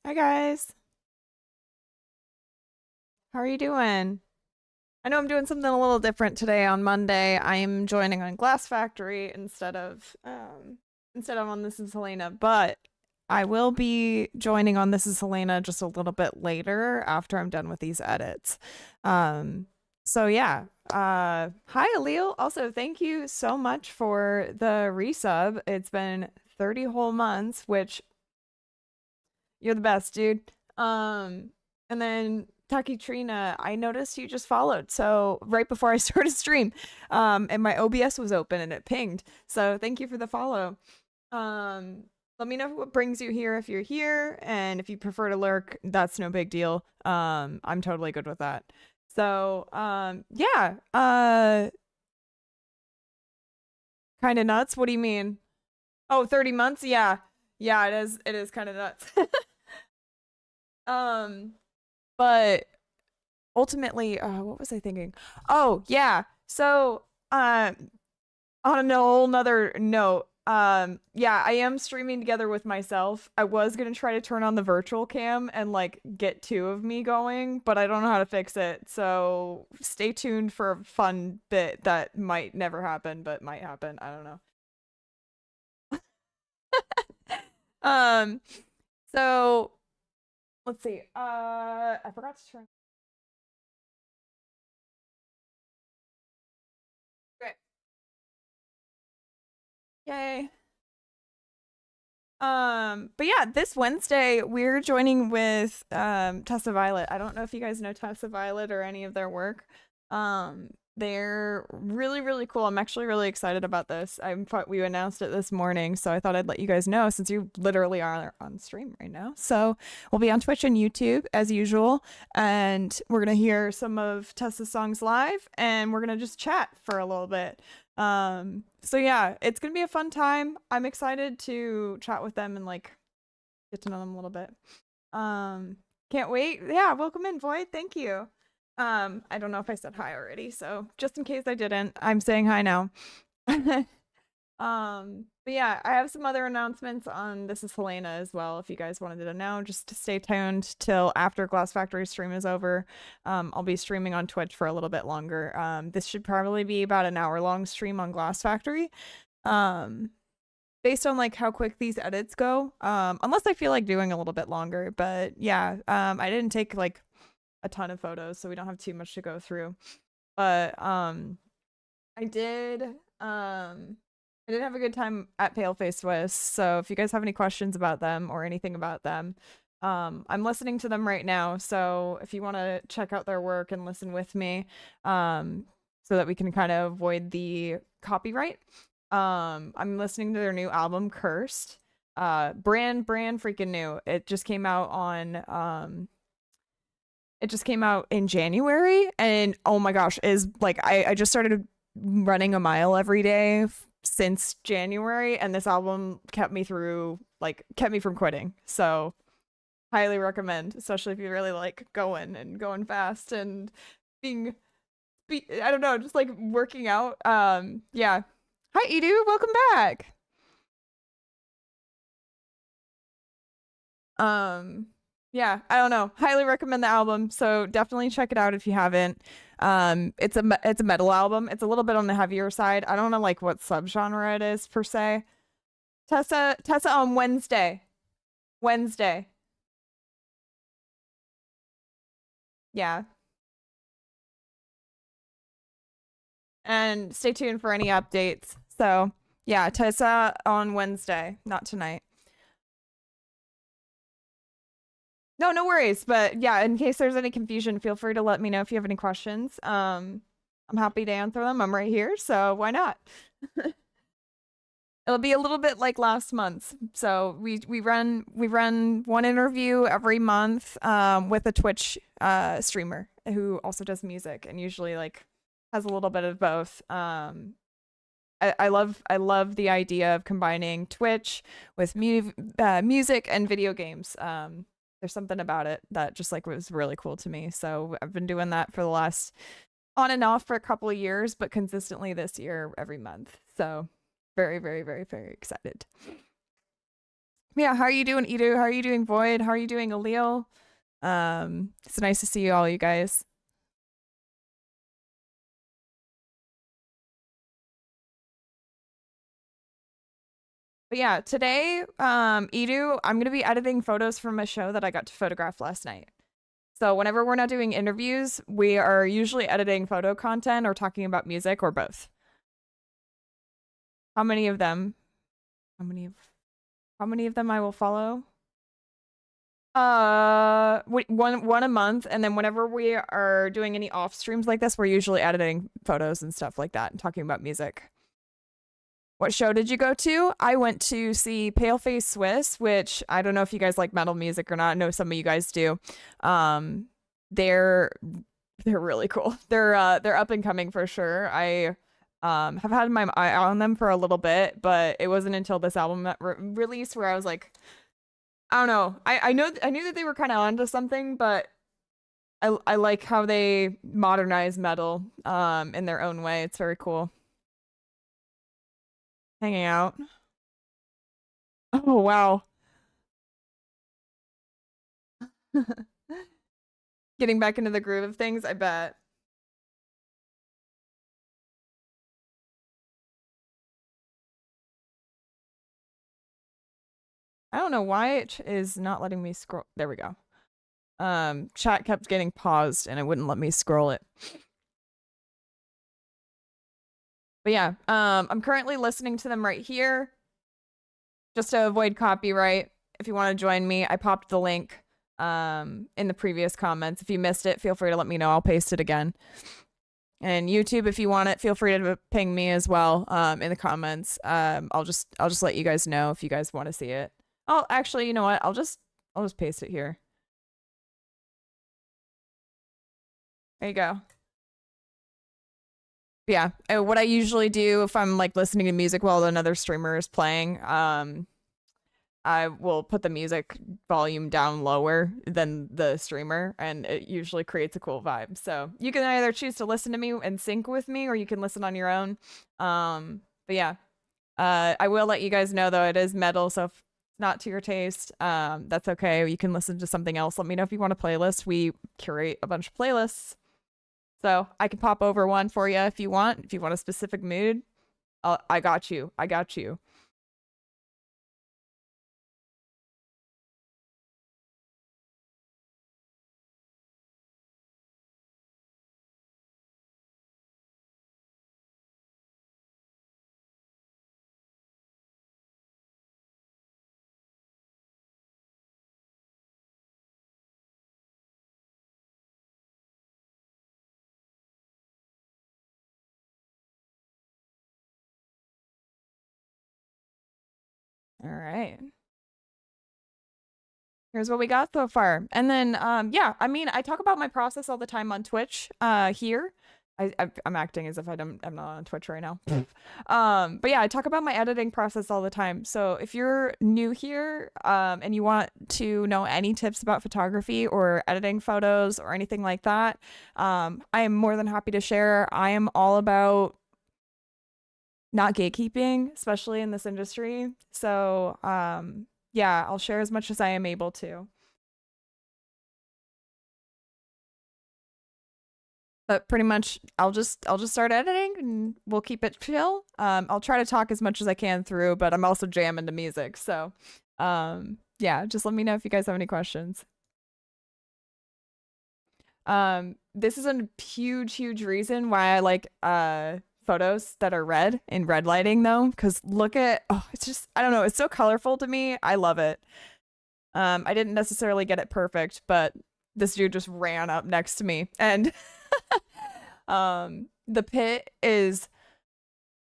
Hi guys. How are you doing? I know I'm doing something a little different today on Monday. I'm joining on Glass Factory instead of on This Is Helena, but I will be joining on This Is Helena just a little bit later after I'm done with these edits. Um so yeah. Hi Alil. Also, thank you so much for the resub. It's been 30 whole months, which you're the best, dude. And then Taki Trina, I noticed you just followed. So right before I started stream, and my OBS was open and it pinged. So thank you for the follow. Let me know what brings you here if you're here, and if you prefer to lurk, that's no big deal. I'm totally good with that. So, yeah. Kind of nuts. What do you mean? Oh, 30 months? Yeah. Yeah, it is. It is kind of nuts. Um, but ultimately, what was I thinking? Oh, yeah. So, on a whole nother note, yeah, I am streaming together with myself. I was gonna try to turn on the virtual cam and like get two of me going, but I don't know how to fix it. So stay tuned for a fun bit that might never happen, but might happen. I don't know. Um, so let's see. I forgot to turn. Great. Yay. But yeah, this Wednesday we're joining with Tessa Violet. I don't know if you guys know Tessa Violet or any of their work. They're really, really cool. I'm actually really excited about this. We announced it this morning, so I thought I'd let you guys know since you literally are on stream right now. So we'll be on Twitch and YouTube as usual, and we're gonna hear some of Tessa's songs live, and we're gonna just chat for a little bit. So yeah, it's gonna be a fun time. I'm excited to chat with them and like get to know them a little bit. Um, can't wait. Yeah, welcome in, Void. Thank you. I don't know if I said hi already, so just in case I didn't, I'm saying hi now. But yeah, I have some other announcements on This Is Helena as well. If you guys wanted to know, just to stay tuned till after Glass Factory stream is over. I'll be streaming on Twitch for a little bit longer. This should probably be about an hour long stream on Glass Factory. Um, Based on like how quick these edits go. Unless I feel like doing a little bit longer, but yeah, I didn't take like a ton of photos, so we don't have too much to go through. But I did I did have a good time at Paleface Swiss. So if you guys have any questions about them or anything about them, I'm listening to them right now. So if you want to check out their work and listen with me, so that we can kind of avoid the copyright, I'm listening to their new album, Cursed. Brand freaking new. It just came out in January, and oh my gosh, is like I just started running a mile every day since January, and this album kept me from quitting. So highly recommend, especially if you really like going fast and being I don't know, just like working out. Yeah. Hi Edu, welcome back. Um, yeah, I don't know. Highly recommend the album. So definitely check it out if you haven't. It's a metal album. It's a little bit on the heavier side. I don't know like what subgenre it is per se. Tessa on Wednesday. Wednesday. Yeah. And stay tuned for any updates. So yeah, Tessa on Wednesday, not tonight. No, no worries. But yeah, in case there's any confusion, feel free to let me know if you have any questions. I'm happy to answer them. I'm right here, so why not? It'll be a little bit like last month. So we run one interview every month with a Twitch streamer who also does music and usually like has a little bit of both. I love the idea of combining Twitch with music and video games. There's something about it that just like was really cool to me. So I've been doing that for the last on and off for a couple of years, but consistently this year every month. So very, very, very, very excited. Yeah, how are you doing, Edu? How are you doing, Void? How are you doing, Allele? It's nice to see you all, you guys. But yeah, today, Edu, I'm gonna be editing photos from a show that I got to photograph last night. So whenever we're not doing interviews, we are usually editing photo content or talking about music or both. How many of them? How many of how many of them I will follow? One a month, and then whenever we are doing any off streams like this, we're usually editing photos and stuff like that and talking about music. What show did you go to? I went to see Paleface Swiss, which I don't know if you guys like metal music or not. I know some of you guys do. Um, they're they're really cool. They're up and coming for sure. I have had my eye on them for a little bit, but it wasn't until this album released where I was like, I don't know. I knew that they were kind of onto something, but I like how they modernize metal in their own way. It's very cool. Hanging out. Oh wow. Getting back into the groove of things, I bet. I don't know why it is not letting me scroll. There we go. Chat kept getting paused and it wouldn't let me scroll it. But yeah, I'm currently listening to them right here just to avoid copyright. If you want to join me, I popped the link in the previous comments. If you missed it, feel free to let me know. I'll paste it again. And YouTube, if you want it, feel free to ping me as well in the comments. I'll just let you guys know if you guys want to see it. Oh, actually, you know what? I'll just paste it here. There you go. Yeah, what I usually do if I'm like listening to music while another streamer is playing, I will put the music volume down lower than the streamer, and it usually creates a cool vibe. So you can either choose to listen to me and sync with me, or you can listen on your own. But yeah, I will let you guys know though it is metal, so if it's not to your taste, that's okay. You can listen to something else. Let me know if you want a playlist. We curate a bunch of playlists. So I can pop over one for you if you want. If you want a specific mood, I got you. I got you. All right. Here's what we got so far. And then yeah, I mean, I talk about my process all the time on Twitch here. I'm acting as if I'm not on Twitch right now. But yeah, I talk about my editing process all the time. So if you're new here and you want to know any tips about photography or editing photos or anything like that, I am more than happy to share. I am all about not gatekeeping, especially in this industry. So yeah, I'll share as much as I am able to. But pretty much I'll just start editing and we'll keep it chill. I'll try to talk as much as I can through, but I'm also jamming to music. So yeah, just let me know if you guys have any questions. This is a huge reason why I like photos that are red in red lighting though, because look at it's just I don't know, it's so colorful to me. I love it. I didn't necessarily get it perfect, but this dude just ran up next to me and the pit is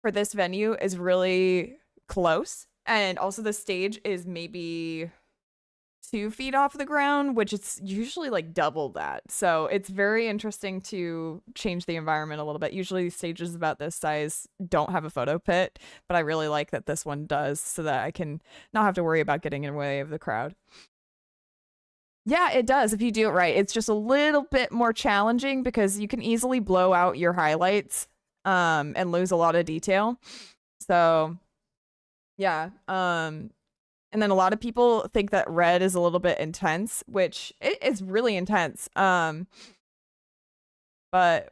for this venue is really close, and also the stage is maybe 2 feet off the ground, which it's usually like double that. So it's very interesting to change the environment a little bit. Usually stages about this size don't have a photo pit, but I really like that this one does so that I can not have to worry about getting in the way of the crowd. Yeah, it does if you do it right. It's just a little bit more challenging because you can easily blow out your highlights and lose a lot of detail. So, yeah. And then a lot of people think that red is a little bit intense, which it is really intense. But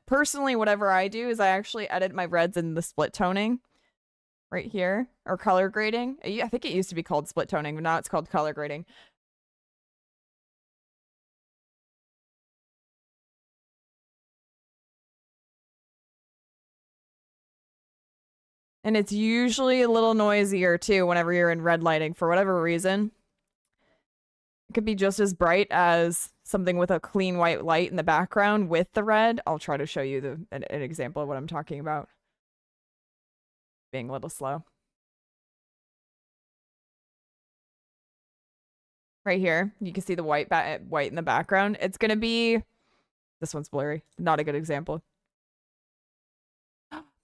personally, whatever I do is I actually edit my reds in the split toning right here, or color grading. I think it used to be called split toning, but now it's called color grading. And it's usually a little noisier too whenever you're in red lighting for whatever reason. It could be just as bright as something with a clean white light in the background with the red. I'll try to show you an example of what I'm talking about. Being a little slow. Right here, you can see the white in the background. It's gonna be, this one's blurry. Not a good example.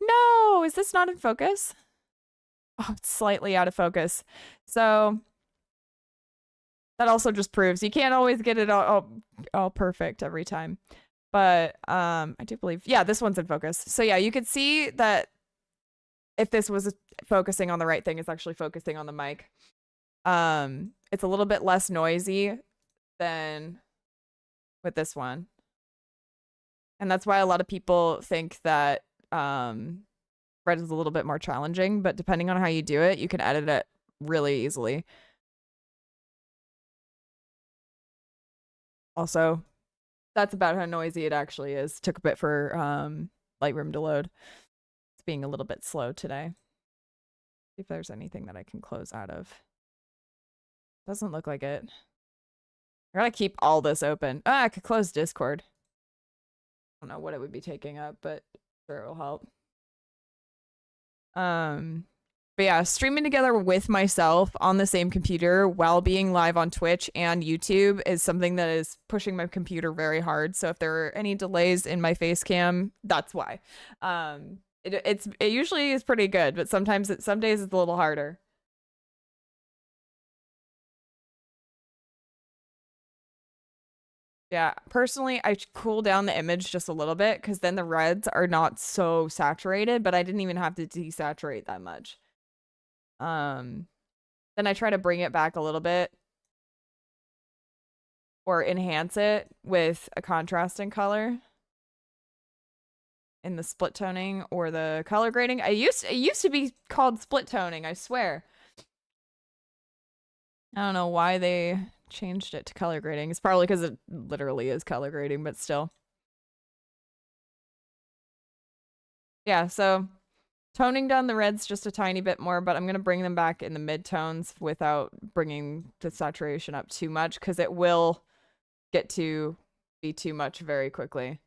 No, is this not in focus? Oh, it's slightly out of focus. So that also just proves you can't always get it all perfect every time. But I do believe, yeah, this one's in focus. So yeah, you could see that if this was focusing on the right thing, it's actually focusing on the mic. It's a little bit less noisy than with this one. And that's why a lot of people think that red is a little bit more challenging, but depending on how you do it, you can edit it really easily. Also, that's about how noisy it actually is. Took a bit for Lightroom to load. It's being a little bit slow today. See if there's anything that I can close out of. Doesn't look like it. I gotta keep all this open. Ah, I could close Discord. I don't know what it would be taking up, but sure it'll help. But yeah, streaming together with myself on the same computer while being live on Twitch and YouTube is something that is pushing my computer very hard. So if there are any delays in my face cam, that's why. It usually is pretty good, but some days it's a little harder. Yeah, personally, I cool down the image just a little bit because then the reds are not so saturated, but I didn't even have to desaturate that much. Then I try to bring it back a little bit or enhance it with a contrasting color in the split toning or the color grading. It used to be called split toning, I swear. I don't know why they changed it to color grading. It's probably because it literally is color grading, but still. Yeah, so toning down the reds just a tiny bit more, but I'm going to bring them back in the mid-tones without bringing the saturation up too much because it will get to be too much very quickly.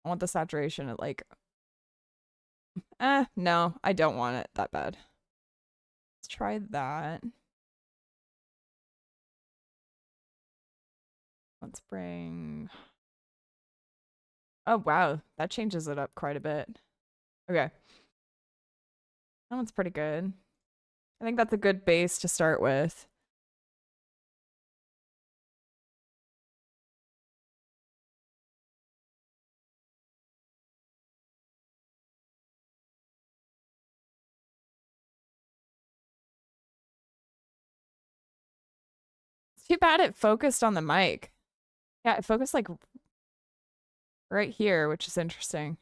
I want the saturation at like, no, I don't want it that bad. Let's try that. Let's bring... Oh, wow. That changes it up quite a bit. Okay. That one's pretty good. I think that's a good base to start with. It's too bad it focused on the mic. Yeah, it focused like right here, which is interesting.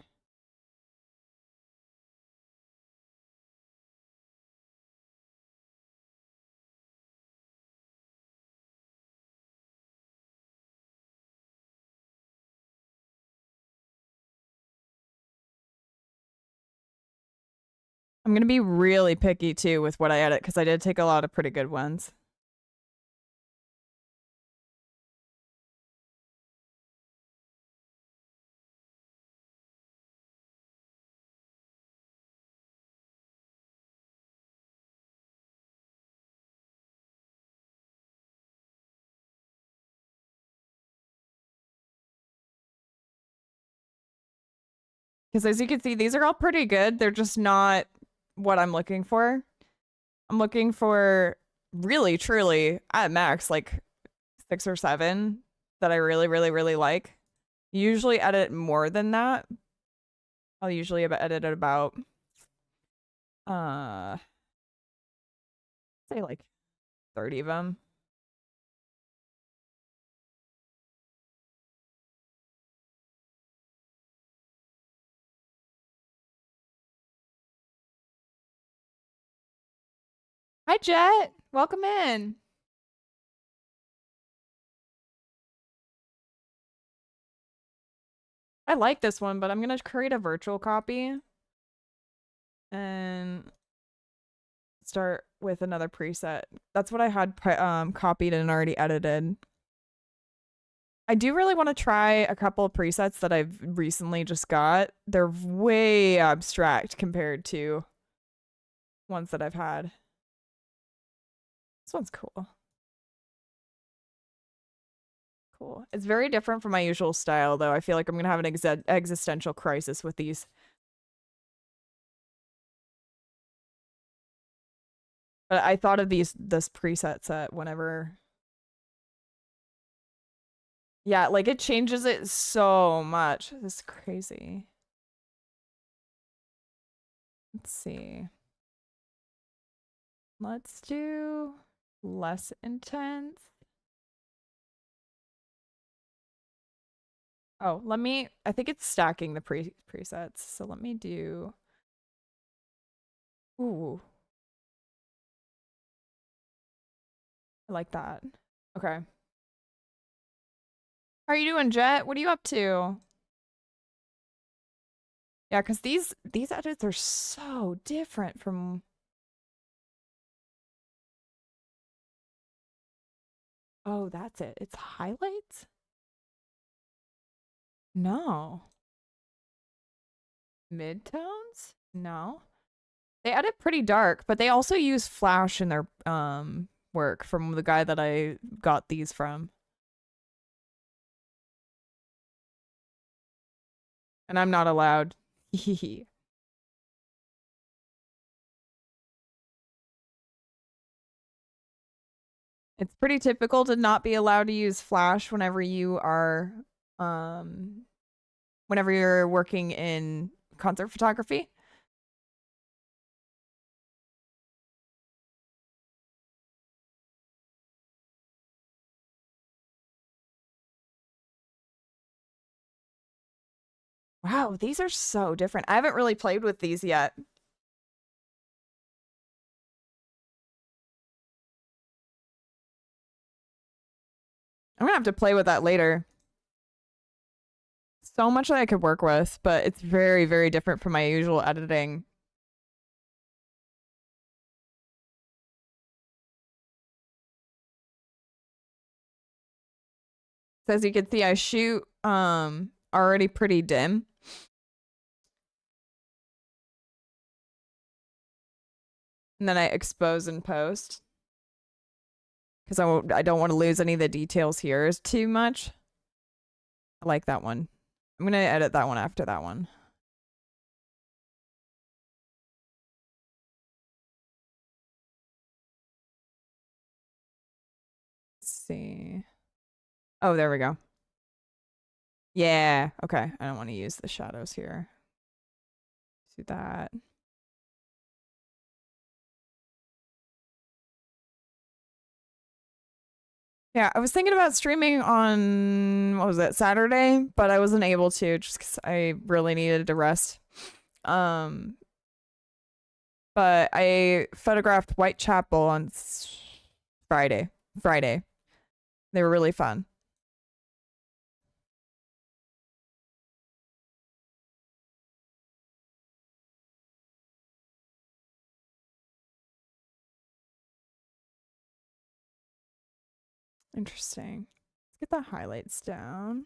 I'm going to be really picky too with what I edit because I did take a lot of pretty good ones. Because as you can see, these are all pretty good. They're just not what I'm looking for. I'm looking for really, truly, at max, like 6 or 7 that I really, really, really like. Usually edit more than that. I'll usually edit at about Uh, say like 30 of them. Hi, Jet. Welcome in. I like this one, but I'm gonna create a virtual copy and start with another preset. That's what I had copied and already edited. I do really want to try a couple of presets that I've recently just got. They're way abstract compared to ones that I've had. This one's cool. Cool. It's very different from my usual style, though. I feel like I'm gonna have an existential crisis with these. But I thought of this preset set whenever. Yeah, like it changes it so much. This is crazy. Let's see. Let's do less intense. Oh, I think it's stacking the presets. So let me do, ooh, I like that. Okay. How are you doing, Jet? What are you up to? Yeah, because these edits are so different from, oh, that's it. It's highlights? No. Midtones? No. They edit pretty dark, but they also use flash in their work from the guy that I got these from. And I'm not allowed. It's pretty typical to not be allowed to use flash whenever you are whenever you're working in concert photography. Wow, these are so different. I haven't really played with these yet. I'm gonna have to play with that later. So much that I could work with, but it's very, very different from my usual editing. So as you can see, I shoot already pretty dim. And then I expose and post. Because I don't want to lose any of the details here too much. I like that one. I'm gonna edit that one after that one. Let's see. Oh, there we go. Yeah, okay. I don't want to use the shadows here. Do that. Yeah, I was thinking about streaming on, what was it, Saturday, but I wasn't able to just because I really needed to rest. But I photographed Whitechapel on Friday. Friday. They were really fun. Interesting. Let's get the highlights down.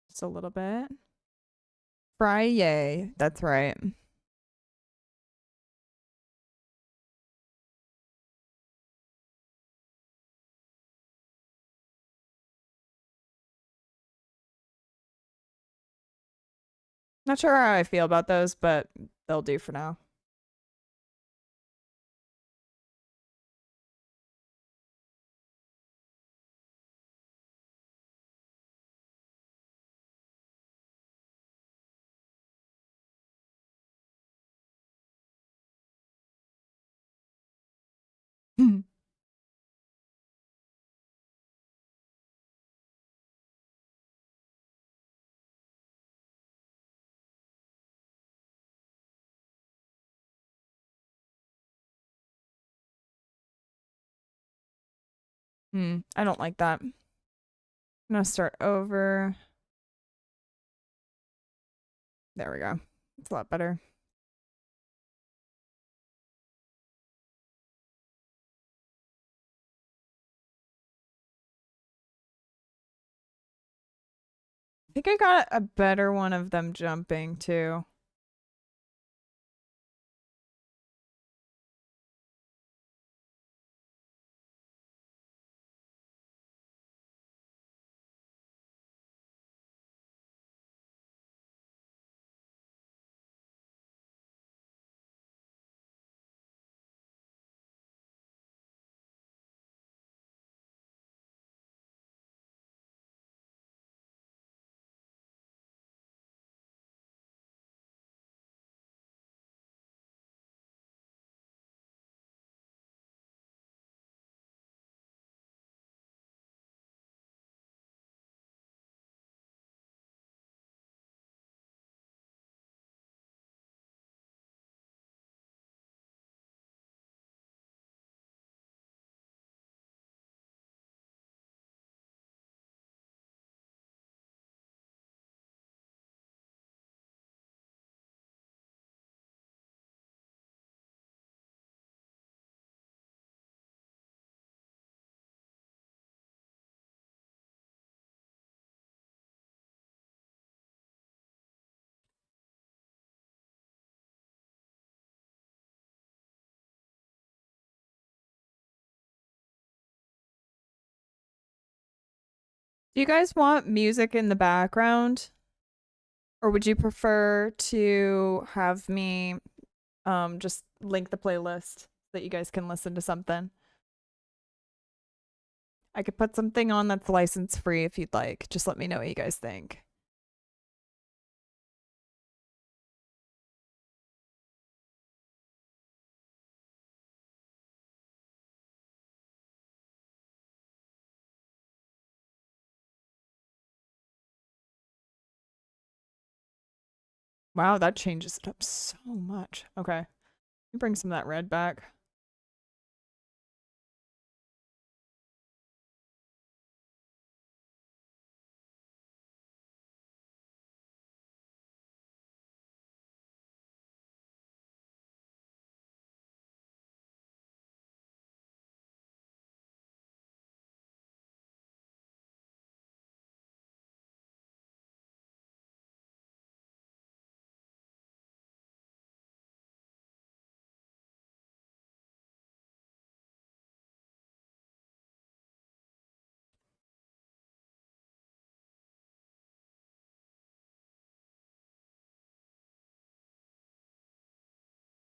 Just a little bit. Friday. That's right. Not sure how I feel about those, but they'll do for now. I don't like that. I'm gonna start over. There we go. It's a lot better. I think I got a better one of them jumping too. Do you guys want music in the background? Or would you prefer to have me just link the playlist so that you guys can listen to something? I could put something on that's license free if you'd like. Just let me know what you guys think. Wow, that changes it up so much. Okay. Let me bring some of that red back.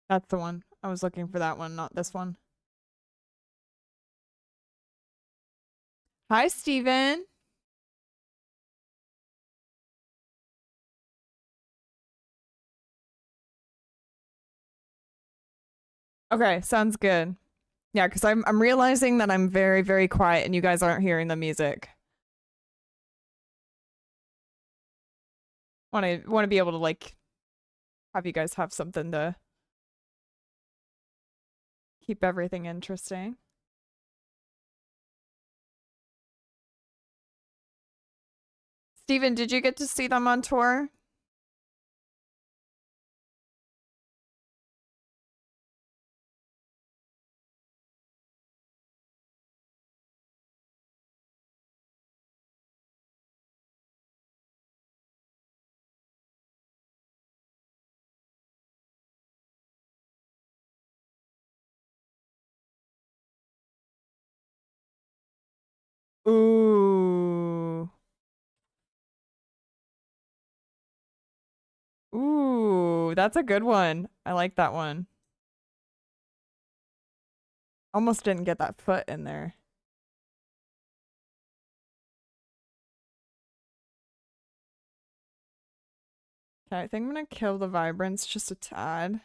That's the one. I was looking for that one, not this one. Hi, Steven. Okay, sounds good. Yeah, because I'm realizing that I'm very, very quiet and you guys aren't hearing the music. Want to be able to like have you guys have something to keep everything interesting. Steven, did you get to see them on tour? Ooh. Ooh, that's a good one. I like that one. Almost didn't get that foot in there. Okay, I think I'm gonna kill the vibrance just a tad.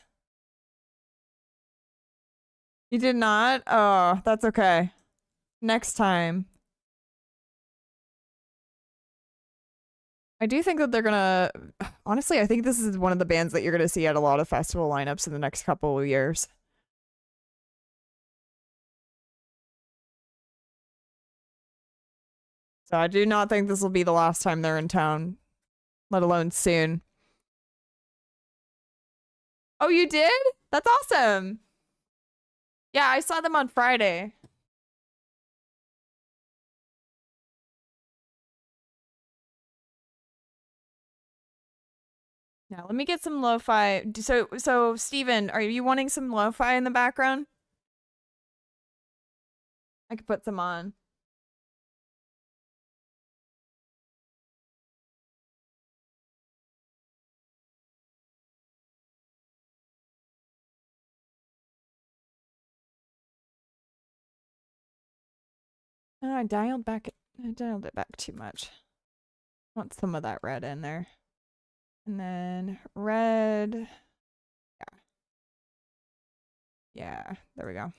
You did not? Oh, that's okay. Next time. I do think that they're gonna honestly, I think this is one of the bands that you're gonna see at a lot of festival lineups in the next couple of years. So I do not think this will be the last time they're in town, let alone soon. Oh, you did? That's awesome. Yeah, I saw them on Friday. Yeah, let me get some lo-fi. So Steven, are you wanting some lo-fi in the background? I could put some on. Oh, I dialed it back too much. Want some of that red in there. And then red. Yeah. Yeah, there we go.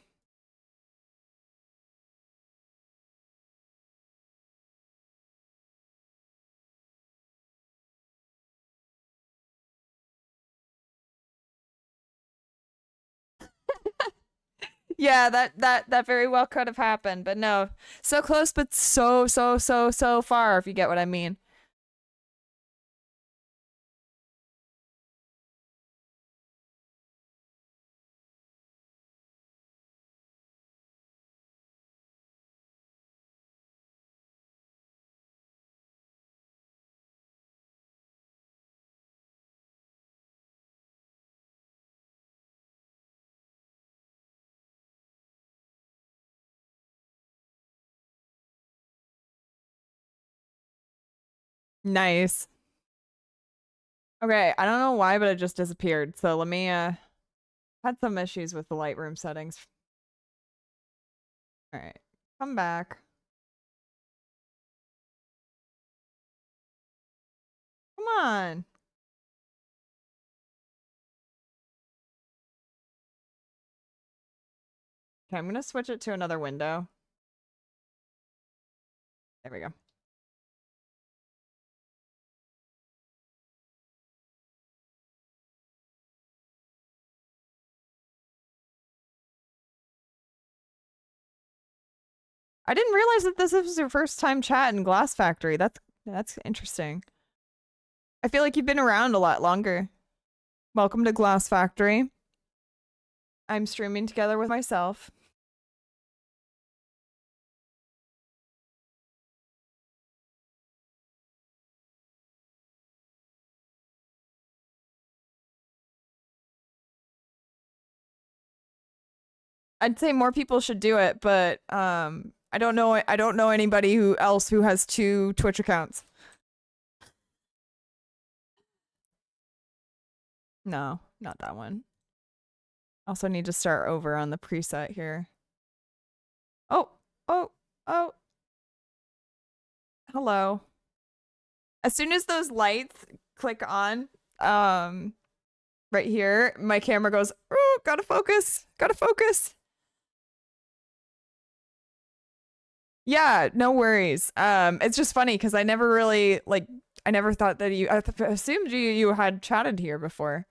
Yeah, that very well could have happened, but no. So close, but so far, if you get what I mean. Nice. Okay, I don't know why, but it just disappeared. So let me had some issues with the Lightroom settings. All right. Come back. Come on. Okay, I'm gonna switch it to another window. There we go. I didn't realize that this was your first time chat in Glass Factory. That's interesting. I feel like you've been around a lot longer. Welcome to Glass Factory. I'm streaming together with myself. I'd say more people should do it, but I don't know anybody who has 2 Twitch accounts. No, not that one. Also need to start over on the preset here. Oh, oh, oh. Hello. As soon as those lights click on, right here, my camera goes, oh, gotta focus, gotta focus. Yeah, no worries. It's just funny because I never really I never thought that I assumed you had chatted here before.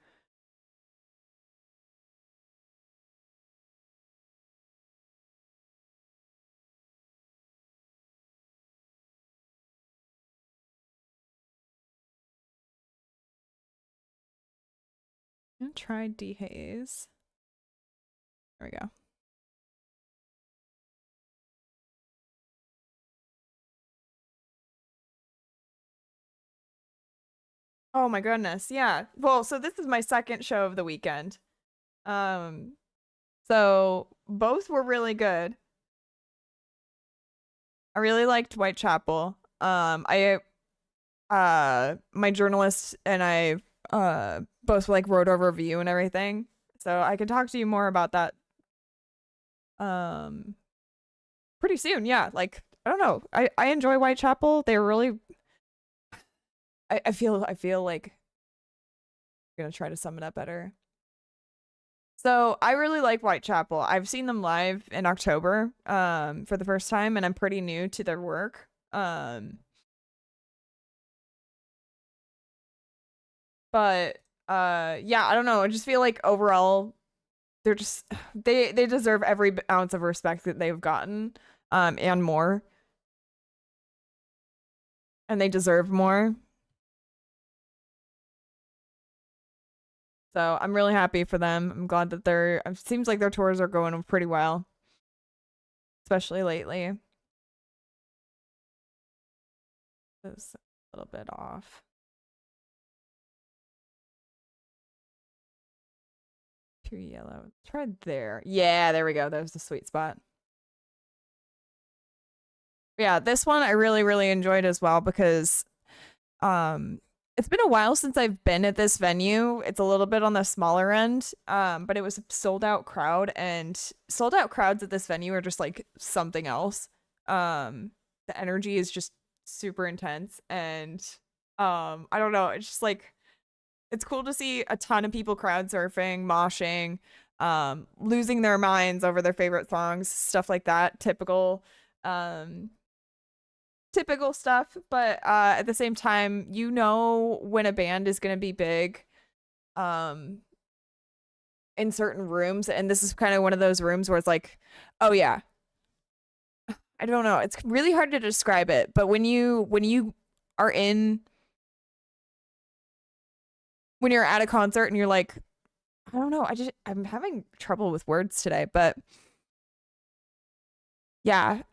I'm gonna try dehaze. There we go. Oh my goodness. Yeah. Well, so this is my second show of the weekend. So both were really good. I really liked Whitechapel. My journalist and I both wrote a review and everything. So I can talk to you more about that pretty soon. Yeah, I don't know. I enjoy Whitechapel. They were really I feel like I'm gonna try to sum it up better. So I really like Whitechapel. I've seen them live in October for the first time, and I'm pretty new to their work. But yeah, I don't know. I just feel like overall they're just they deserve every ounce of respect that they've gotten and more. and they deserve more. So I'm really happy for them. I'm glad that it seems like their tours are going pretty well, especially lately. It's a little bit off. Too yellow. Try there. Yeah, there we go. That was the sweet spot. Yeah, this one I really, really enjoyed as well because um it's been a while since I've been at this venue. It's a little bit on the smaller end, but it was a sold out crowd, and sold out crowds at this venue are just like something else. The energy is just super intense, and I don't know, it's just like it's cool to see a ton of people crowd surfing, moshing, losing their minds over their favorite songs, stuff like that. Um typical stuff, but at the same time, you know when a band is going to be big um in certain rooms, and this is kind of one of those rooms where it's like, oh yeah, I don't know, it's really hard to describe it, but when you are in when you're at a concert and you're like, I don't know, I'm having trouble with words today, but yeah,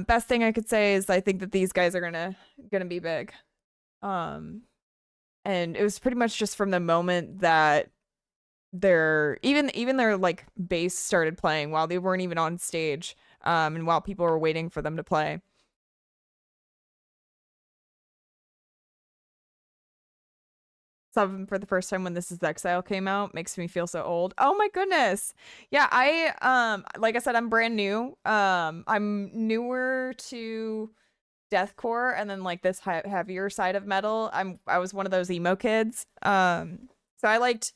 best thing I could say is I think that these guys are gonna be big. um and it was pretty much just from the moment that even their like bass started playing while they weren't even on stage, and while people were waiting for them to play. Saw them for the first time when This Is Exile came out. Makes me feel so old. Oh my goodness. Yeah, I like I said, I'm brand new. I'm newer to deathcore and then like this heavier side of metal. I was one of those emo kids. So I liked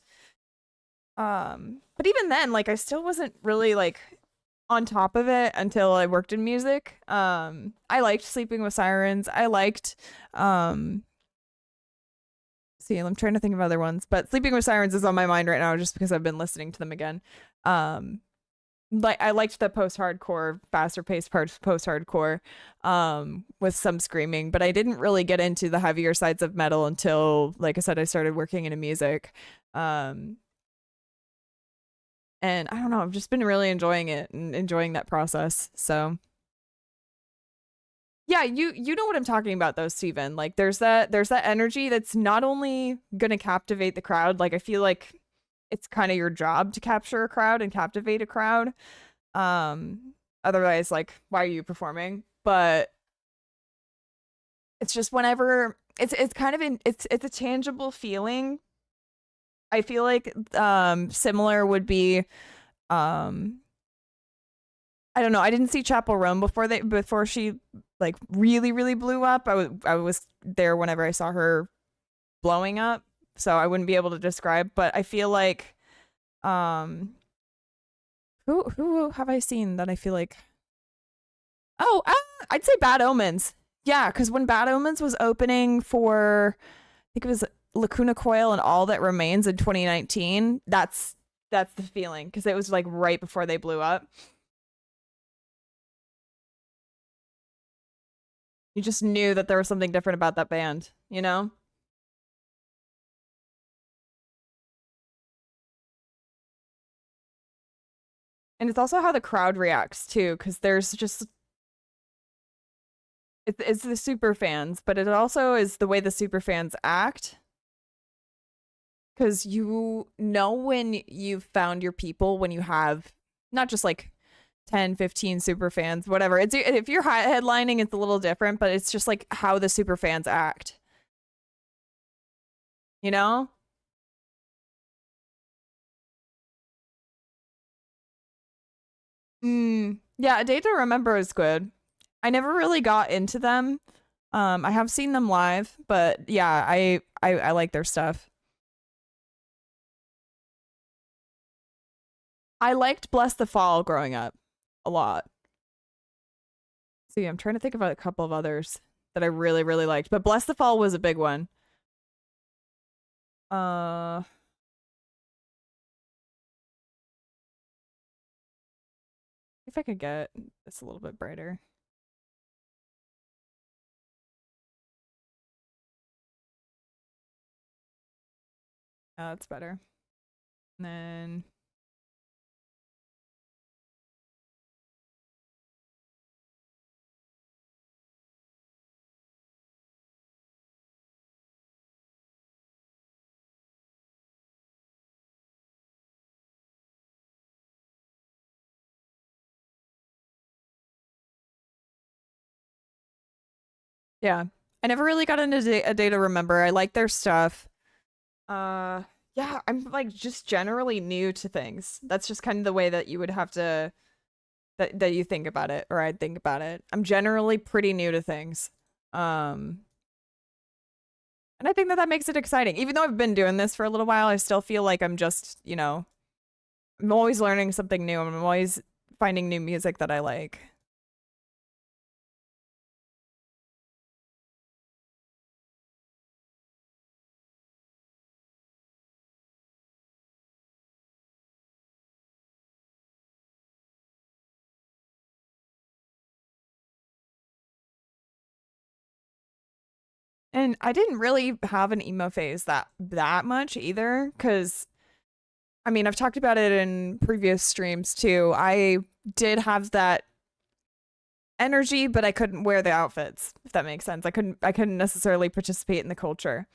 but even then, like I still wasn't really like on top of it until I worked in music. I liked Sleeping with Sirens. I liked see, I'm trying to think of other ones, but Sleeping with Sirens is on my mind right now just because I've been listening to them again. Um like I liked the post-hardcore, faster paced post-hardcore with some screaming, but I didn't really get into the heavier sides of metal until, like I said, I started working in music. Um and I don't know, I've just been really enjoying it and enjoying that process. So yeah, you know what I'm talking about though, Steven. Like there's that energy that's not only gonna captivate the crowd, like I feel like it's kind of your job to capture a crowd and captivate a crowd. Otherwise, like, why are you performing? But it's just whenever it's kind of it's a tangible feeling. I feel like similar would be um I don't know. I didn't see Chapel Roan before she like really really blew up. I was there whenever I saw her blowing up, so I wouldn't be able to describe. But I feel like um who have I seen that I feel like oh I'd say Bad Omens. Yeah, because when Bad Omens was opening for I think it was Lacuna Coil and All That Remains in 2019, that's the feeling because it was like right before they blew up. You just knew that there was something different about that band, you know? And it's also how the crowd reacts too, because there's just it's the super fans, but it also is the way the super fans act. Because you know when you've found your people when you have not just like 10, 15 super fans, whatever. It's if you're headlining, it's a little different, but it's just like how the super fans act, you know? Yeah, A Day to Remember is good. I never really got into them. I have seen them live, but yeah, I like their stuff. I liked Bless the Fall growing up a lot. See, I'm trying to think about a couple of others that I really, really liked, but Bless the Fall was a big one. Uh, if I could get this a little bit brighter. That's better. And then yeah. I never really got into a day to remember. I like their stuff. Uh yeah, I'm like just generally new to things. That's just kind of the way that you would have to that you think about it or I'd think about it. I'm generally pretty new to things. Um and I think that that makes it exciting. Even though I've been doing this for a little while, I still feel like I'm just, I'm always learning something new. I'm always finding new music that I like. And I didn't really have an emo phase that much either, because I mean, I've talked about it in previous streams too. I did have that energy, but I couldn't wear the outfits, if that makes sense. I couldn't necessarily participate in the culture.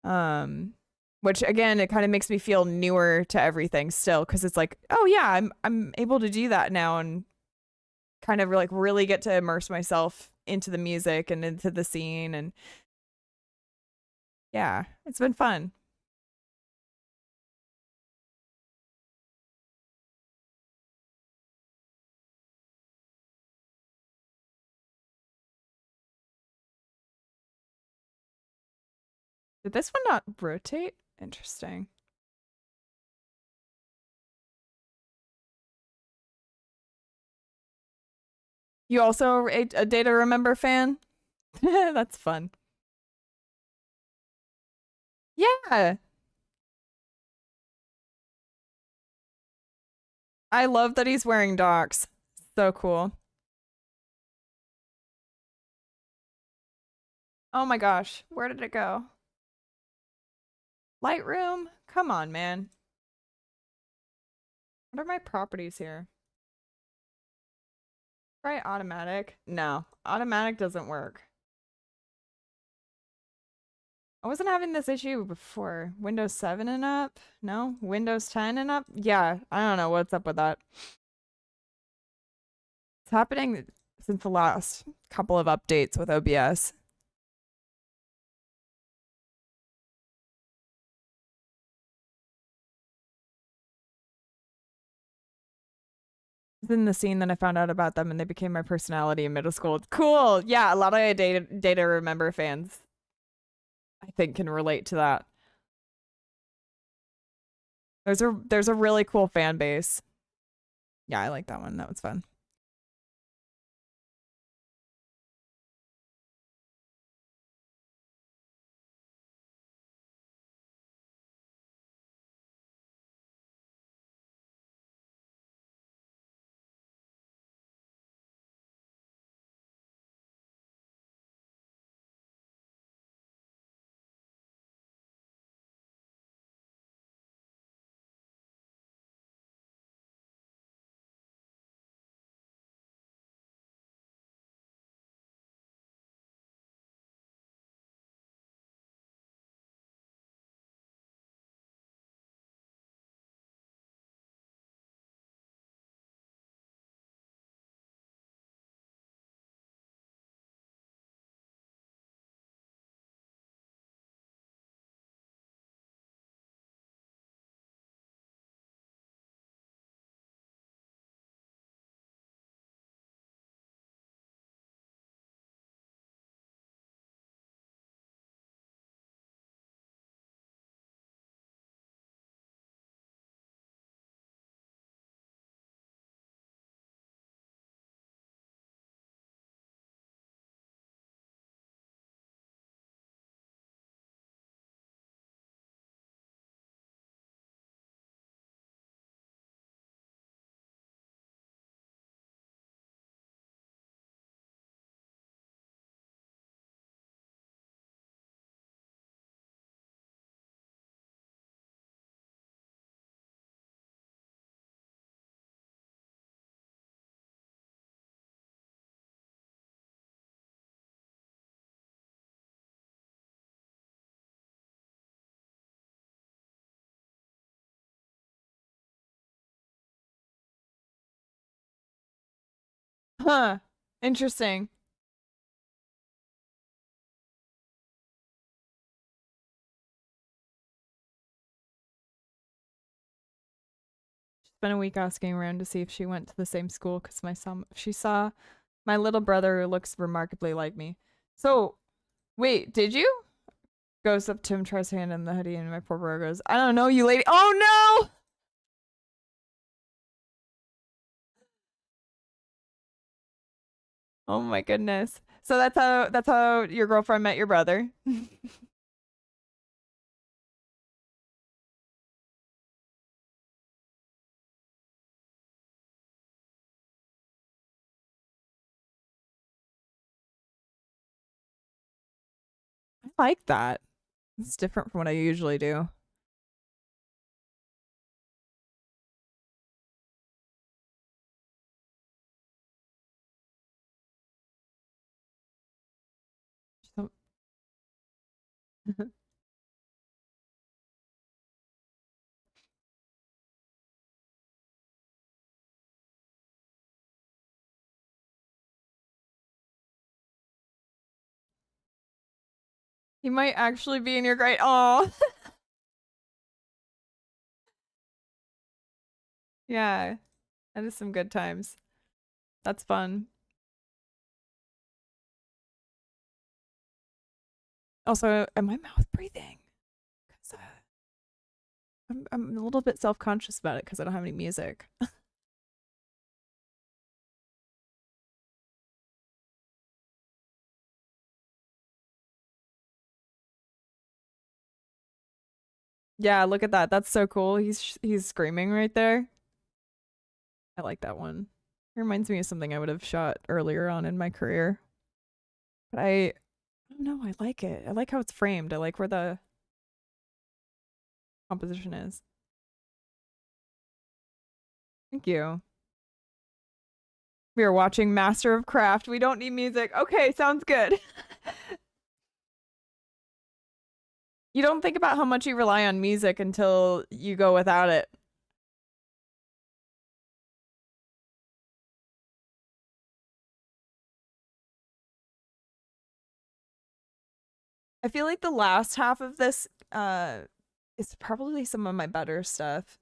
Um which again, it kind of makes me feel newer to everything still, because it's like, oh yeah, I'm able to do that now and kind of like really get to immerse myself into the music and into the scene, and yeah, it's been fun. Did this one not rotate? Interesting. You also a Data Remember fan? That's fun. Yeah. I love that he's wearing docs. So cool. Oh my gosh. Where did it go? Lightroom? Come on, man. What are my properties here? Try automatic. No, automatic doesn't work. I wasn't having this issue before. Windows 7 and up? No? Windows 10 and up? Yeah, I don't know what's up with that. It's happening since the last couple of updates with OBS. It's in the scene that I found out about them and they became my personality in middle school. It's cool. Yeah, a lot of Data Remember fans I think can relate to that. There's a really cool fan base. Yeah, I like that one. That was fun. Huh. Interesting. Spent a week asking around to see if she went to the same school because she saw my little brother who looks remarkably like me. So, wait, did you? Goes up to him, tries to hand him the hoodie, and my poor brother goes, I don't know, you lady. Oh no! Oh my goodness. So that's how your girlfriend met your brother. I like that. It's different from what I usually do. So he might actually be in your grade. Oh, yeah. That is some good times. That's fun. Also, am I mouth breathing? 'Cause, I'm a little bit self conscious about it because I don't have any music. Yeah, look at that. That's so cool. He's screaming right there. I like that one. It reminds me of something I would have shot earlier on in my career. But I don't know. I like it. I like how it's framed. I like where the composition is. Thank you. We are watching Master of Craft. We don't need music. Okay, sounds good. You don't think about how much you rely on music until you go without it. I feel like the last half of this is probably some of my better stuff.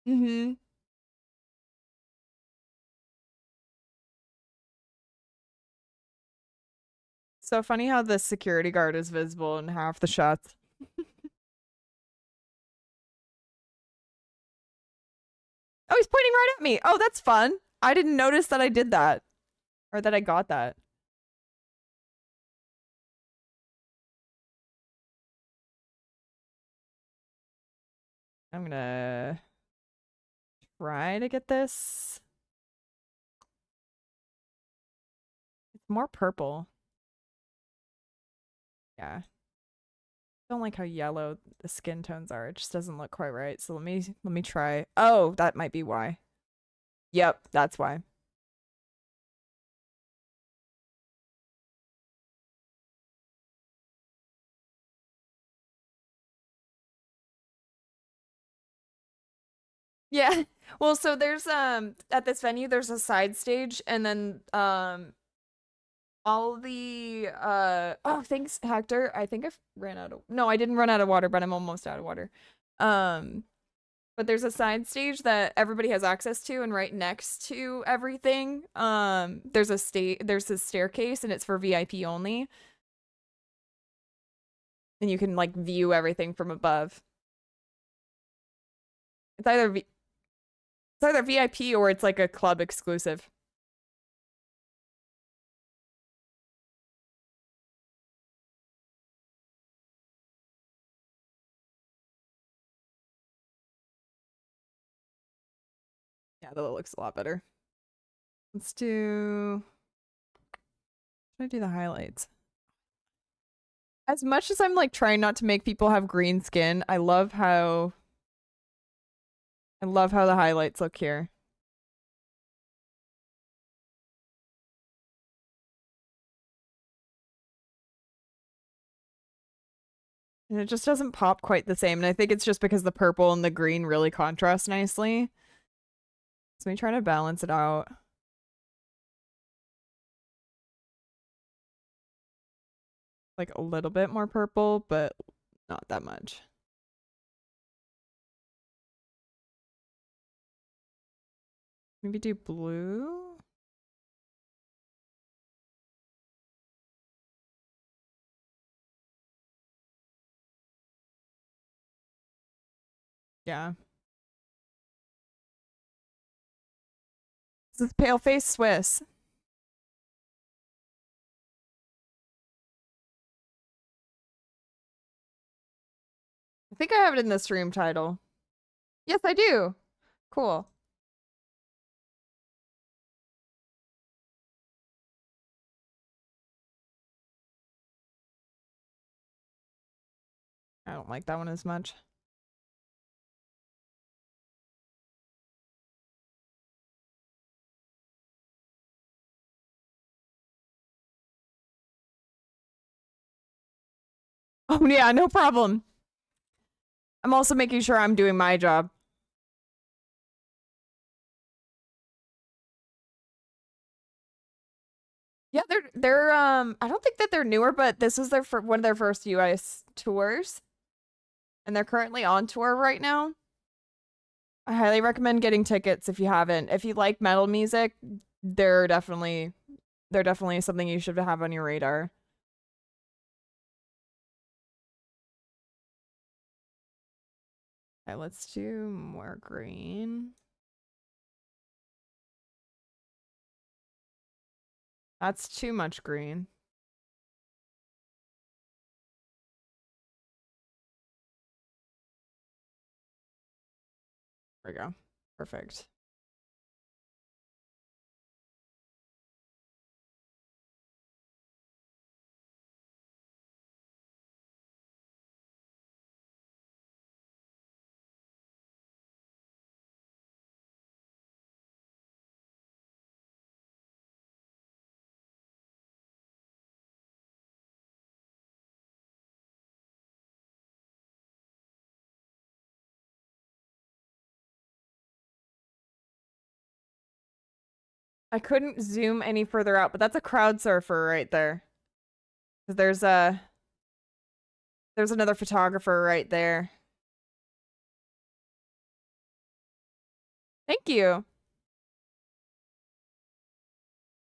Mm-hmm. So funny how the security guard is visible in half the shots. Oh, he's pointing right at me. Oh, that's fun. I didn't notice that I did that or that I got that. I'm gonna try to get this. It's more purple. Yeah. Don't like how yellow the skin tones are. It just doesn't look quite right. So let me try. Oh, that might be why. Yep, that's why. Yeah. Well, so there's at this venue there's a side stage and then all the oh thanks Hector. I think I've ran out of no, I didn't run out of water, but I'm almost out of water. Um but there's a side stage that everybody has access to and right next to everything there's a staircase and it's for VIP only and you can like view everything from above. It's either it's either VIP or it's like a club exclusive. Yeah, that looks a lot better. Let's do should I do the highlights? As much as I'm like trying not to make people have green skin, I love how the highlights look here. And it just doesn't pop quite the same. And I think it's just because the purple and the green really contrast nicely. So we try to balance it out. Like a little bit more purple, but not that much. Maybe do blue? Yeah. This is Paleface Swiss. I think I have it in the stream title. Yes, I do. Cool. I don't like that one as much. Oh, yeah, no problem. I'm also making sure I'm doing my job. Yeah, they're I don't think that they're newer, but this is their one of their first US tours. And they're currently on tour right now. I highly recommend getting tickets if you haven't. If you like metal music, they're definitely something you should have on your radar. Okay, let's do more green. That's too much green. There we go. Perfect. I couldn't zoom any further out, but that's a crowd surfer right there. There's another photographer right there. Thank you.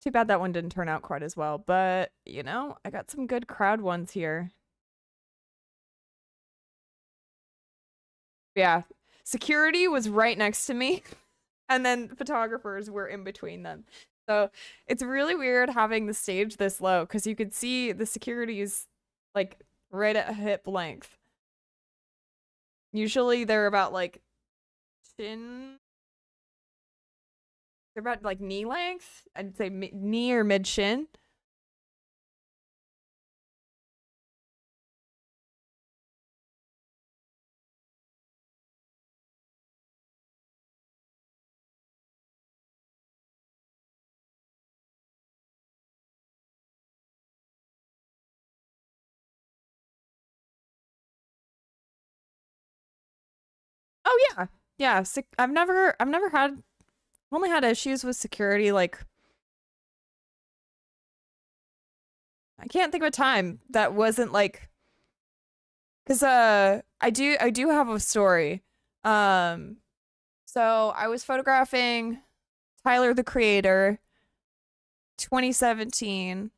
Too bad that one didn't turn out quite as well, but you know, I got some good crowd ones here. Yeah. Security was right next to me, and then photographers were in between them. So it's really weird having the stage this low because you could see the security's like right at hip length. Usually they're about like chin. They're about like knee length. I'd say knee or mid shin. Oh yeah. Yeah, I've never had only had issues with security like I can't think of a time that wasn't like cuz I do have a story. Um so I was photographing Tyler the Creator 2017.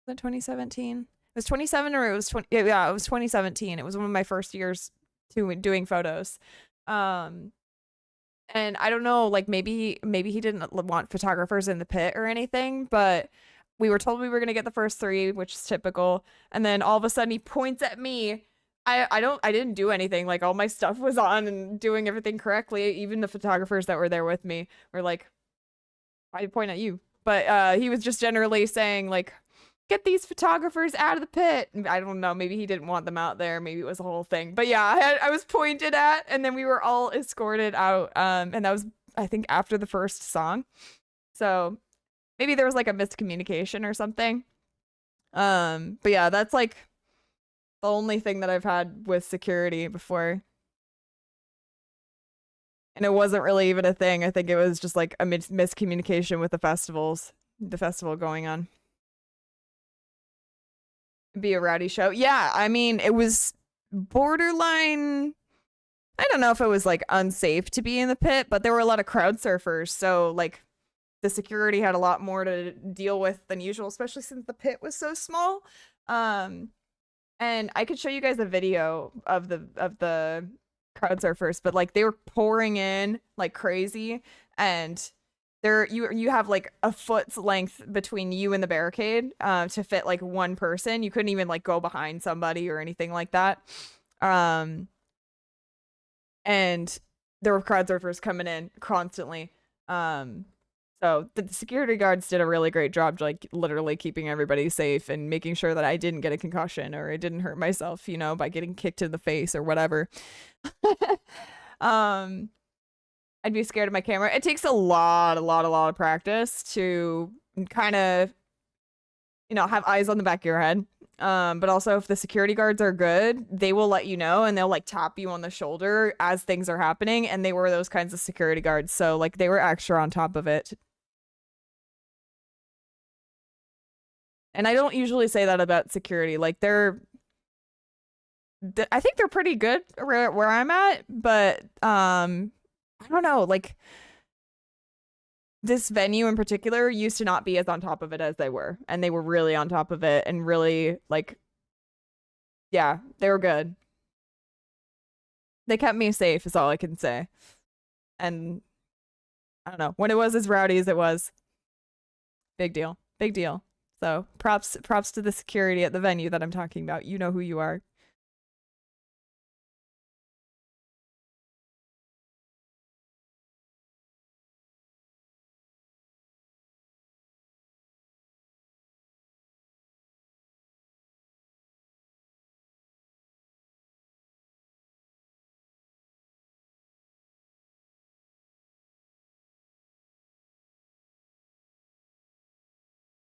Was it 2017? It was 27 or it was 20 yeah, it was 2017. It was one of my first years doing photos. Um and I don't know, like maybe he didn't want photographers in the pit or anything, but we were told we were gonna get the first three, which is typical. And then all of a sudden he points at me. I didn't do anything. Like all my stuff was on and doing everything correctly. Even the photographers that were there with me were like, I point at you. But he was just generally saying like, get these photographers out of the pit. I don't know. Maybe he didn't want them out there. Maybe it was a whole thing. But yeah, I was pointed at, and then we were all escorted out. And that was, I think, after the first song. So maybe there was like a miscommunication or something. But yeah, that's like The only thing that I've had with security before. And it wasn't really even a thing. I think it was just like a miscommunication with the festival going on. Be a rowdy show. Yeah, I mean, it was borderline. I don't know if it was like unsafe to be in the pit, but there were a lot of crowd surfers. So like the security had a lot more to deal with than usual, especially since the pit was so small. And I could show you guys a video of the crowd surfers, but like they were pouring in like crazy, and there you have like a foot's length between you and the barricade to fit like one person. You couldn't even like go behind somebody or anything like that. And there were crowd surfers coming in constantly. So the security guards did a really great job, like literally keeping everybody safe and making sure that I didn't get a concussion or I didn't hurt myself, you know, by getting kicked in the face or whatever. I'd be scared of my camera. It takes a lot of practice to kind of, you know, have eyes on the back of your head. But also if the security guards are good, they will let you know and they'll like tap you on the shoulder as things are happening. And they were those kinds of security guards. So like they were extra on top of it. And I don't usually say that about security. Like I think they're pretty good where I'm at, but I don't know, like this venue in particular used to not be as on top of it as they were, and they were really on top of it and really like, yeah, they were good. They kept me safe is all I can say. And I don't know, when it was as rowdy as it was, big deal, big deal. So props to the security at the venue that I'm talking about. You know who you are.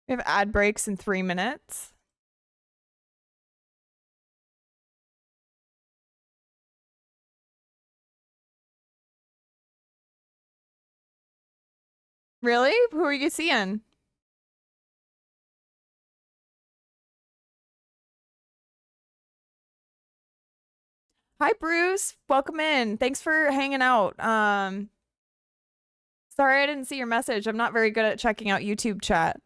We have ad breaks in 3 minutes. Really? Who are you seeing? Hi, Bruce. Welcome in. Thanks for hanging out. Sorry I didn't see your message. I'm not very good at checking out YouTube chat.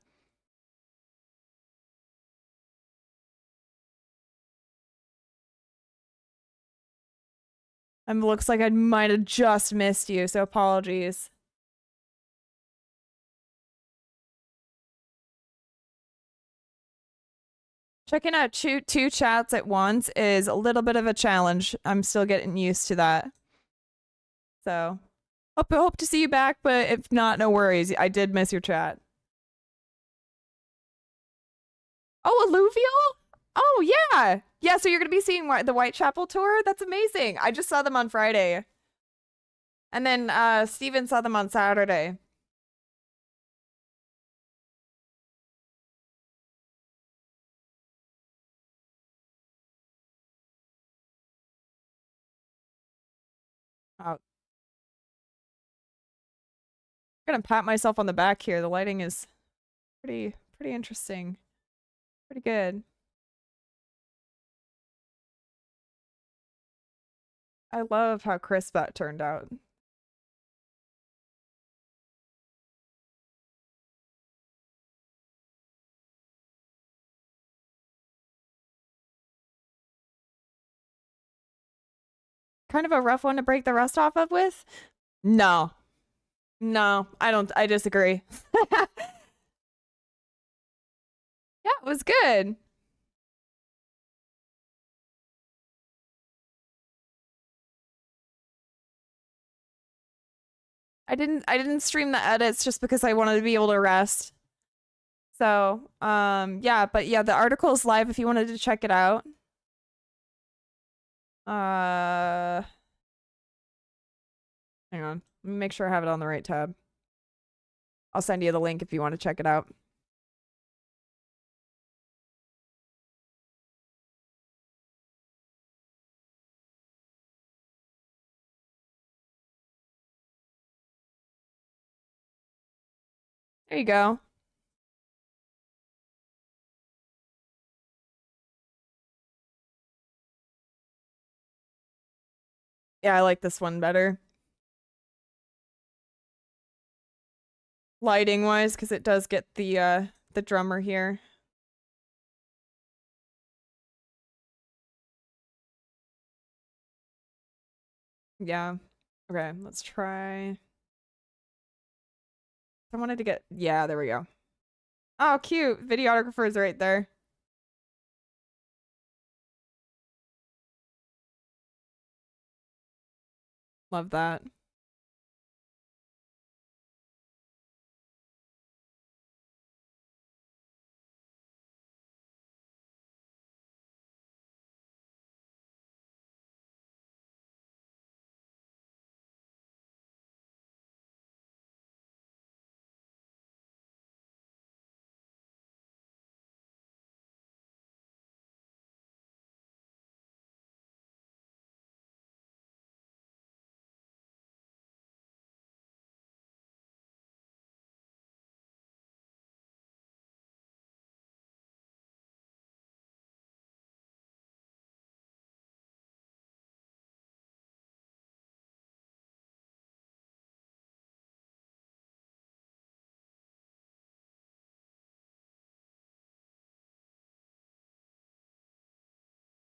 Looks like I might have just missed you, so apologies. Checking out two chats at once is a little bit of a challenge. I'm still getting used to that. So, hope to see you back, but if not, no worries. I did miss your chat. Oh, Alluvial? Oh, yeah. Yeah, so you're going to be seeing the Whitechapel tour? That's amazing. I just saw them on Friday. And then Steven saw them on Saturday. Oh. I'm gonna pat myself on the back here. The lighting is pretty interesting. Pretty good. I love how crisp that turned out. Kind of a rough one to break the rust off of with? No. No, I disagree. Yeah, it was good. I didn't stream the edits just because I wanted to be able to rest. So, yeah, but yeah, the article is live if you wanted to check it out. Hang on. Let me make sure I have it on the right tab. I'll send you the link if you want to check it out. There you go. Yeah, I like this one better. Lighting wise, because it does get the drummer here. Yeah. Okay, let's try. I wanted to get, yeah, there we go. Oh, cute. Videographer is right there. Love that.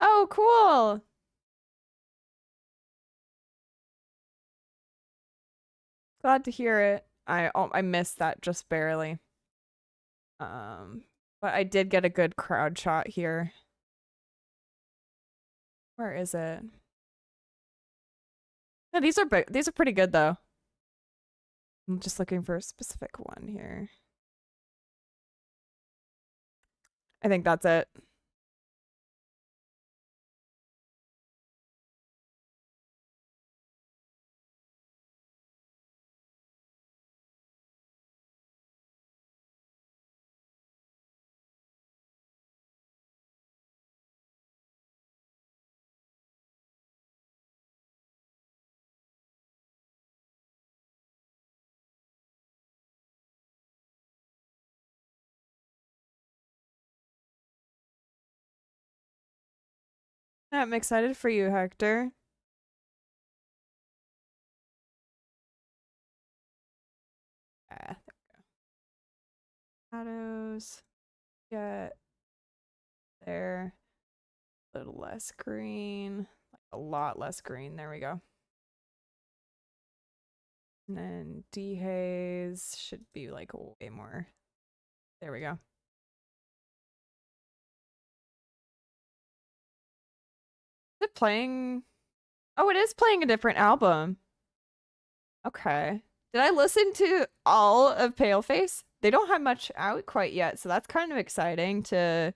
Oh, cool. Glad to hear it. I missed that just barely. Um, but I did get a good crowd shot here. Where is it? No, these are pretty good though. I'm just looking for a specific one here. I think that's it. I'm excited for you, Hector. Ah, shadows. Get there. A little less green. Like a lot less green. There we go. And then dehaze should be like way more. There we go. Is it playing? Oh, it is playing a different album. Okay. Did I listen to all of Paleface? They don't have much out quite yet, so that's kind of exciting to,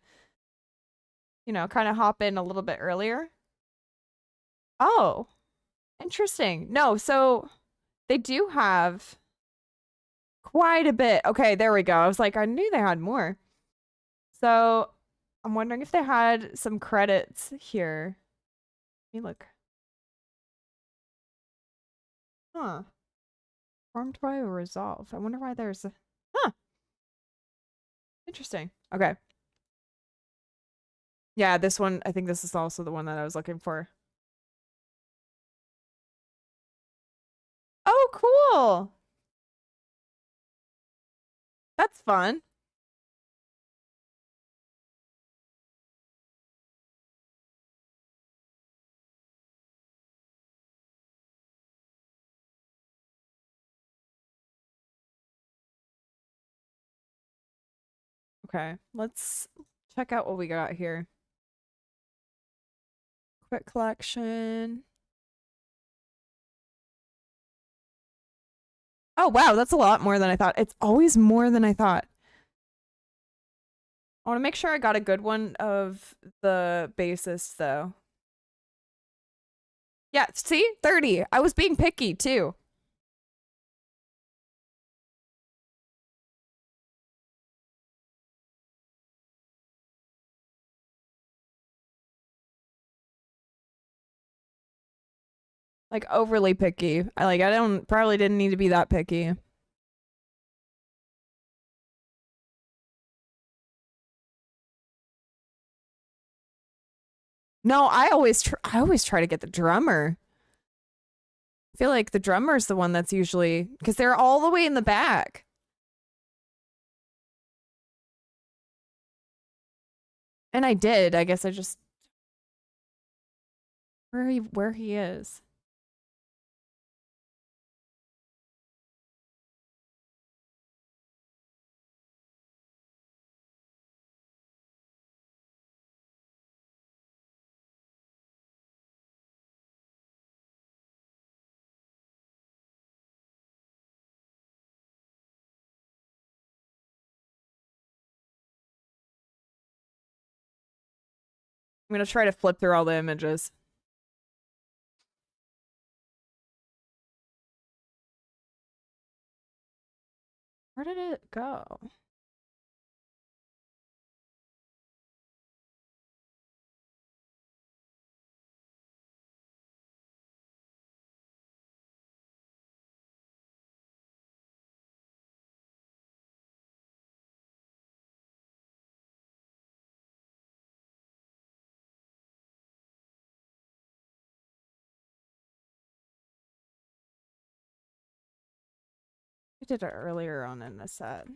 kind of hop in a little bit earlier. Oh, interesting. No, so they do have quite a bit. Okay, there we go. I was like, I knew they had more. So I'm wondering if they had some credits here. Let me look. Huh. Formed by a resolve. I wonder why there's a. Huh. Interesting. Okay. Yeah, this one, I think this is also the one that I was looking for. Oh, cool. That's fun. Okay, let's check out what we got here. Quick collection. Oh, wow, that's a lot more than I thought. It's always more than I thought. I want to make sure I got a good one of the bassist, though. Yeah, see? 30. I was being picky, too. Like, overly picky. I don't, probably didn't need to be that picky. No, I always try to get the drummer. I feel like the drummer's the one that's usually because they're all the way in the back. And I did. I guess I just where he is. I'm gonna try to flip through all the images. Where did it go? I did it earlier on in the set.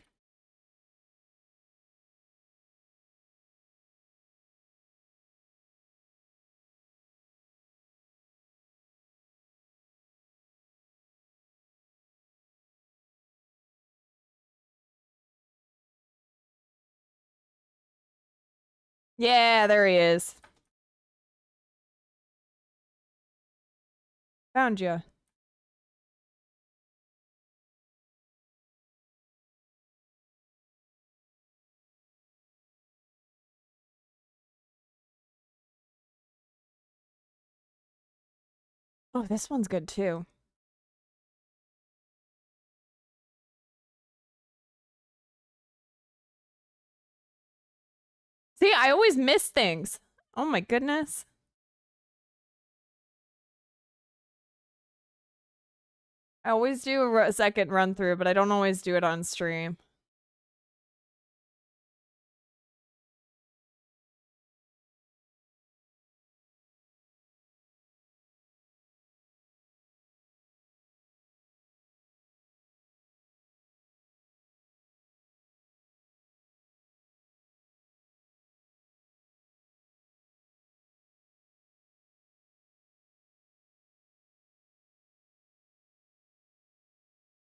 Yeah, there he is. Found you. Oh, this one's good too. See, I always miss things. Oh my goodness. I always do a second run through, but I don't always do it on stream.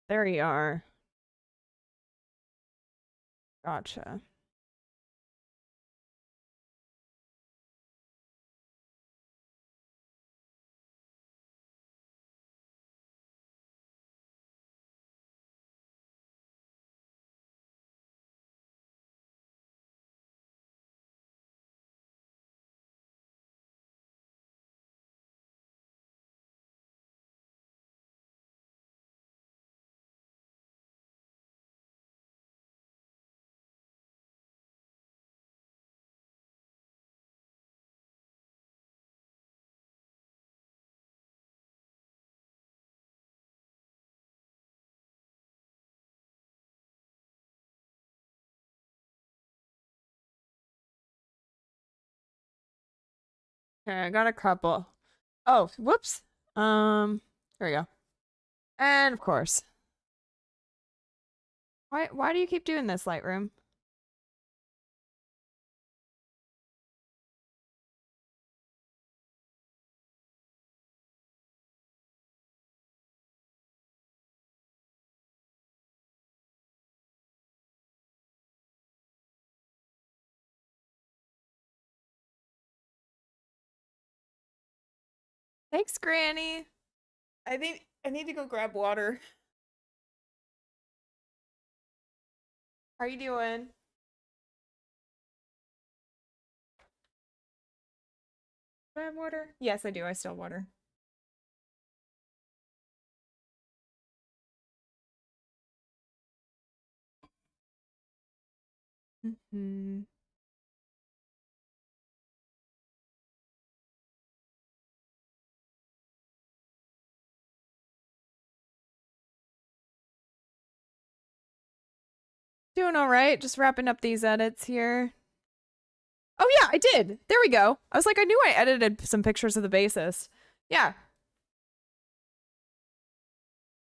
There you are. Gotcha. Okay, I got a couple. Oh, whoops. There we go. And of course. Why do you keep doing this, Lightroom? Thanks, Granny. I need to go grab water. How are you doing? Do I have water? Yes, I do. I still have water. Mm-hmm. Doing all right. Just wrapping up these edits here. Oh yeah, I did. There we go. I was like, I knew I edited some pictures of the bassist. Yeah.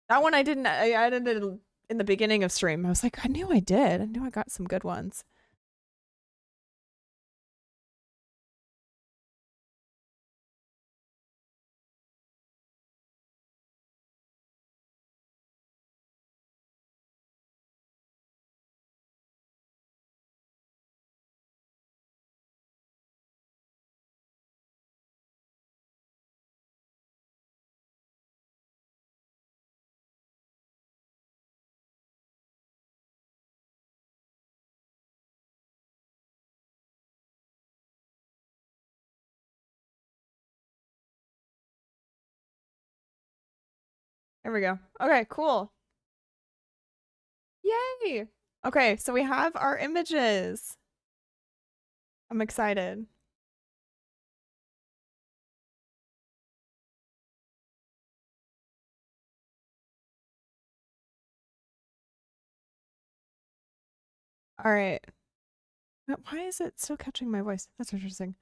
That one I didn't. I edited in the beginning of stream. I was like, I knew I did. I knew I got some good ones. There we go. Okay, cool. Yay. Okay, so we have our images. I'm excited. All right. Why is it still catching my voice? That's interesting.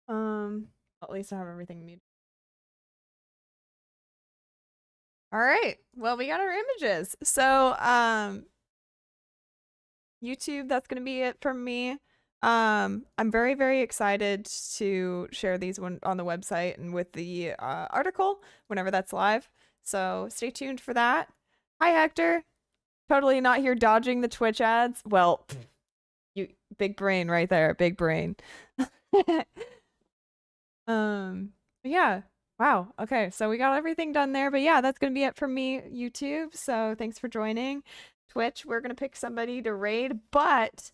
At least I have everything muted. All right. Well, we got our images. So, YouTube, that's going to be it from me. I'm very, very excited to share these on the website and with the article whenever that's live. So stay tuned for that. Hi, Hector. Totally not here dodging the Twitch ads. Well, you big brain right there, big brain. Yeah. Wow. Okay, so we got everything done there, but yeah, that's gonna be it for me, YouTube. So thanks for joining. Twitch, we're gonna pick somebody to raid, but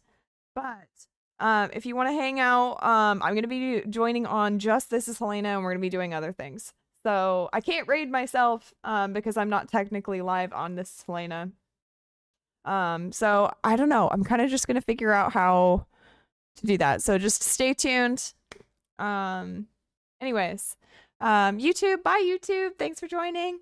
if you want to hang out, I'm gonna be joining on just This Is Helena, and we're gonna be doing other things. So I can't raid myself because I'm not technically live on This Is Helena. So I don't know. I'm kind of just gonna figure out how to do that. So just stay tuned. Anyways, YouTube, bye YouTube. Thanks for joining.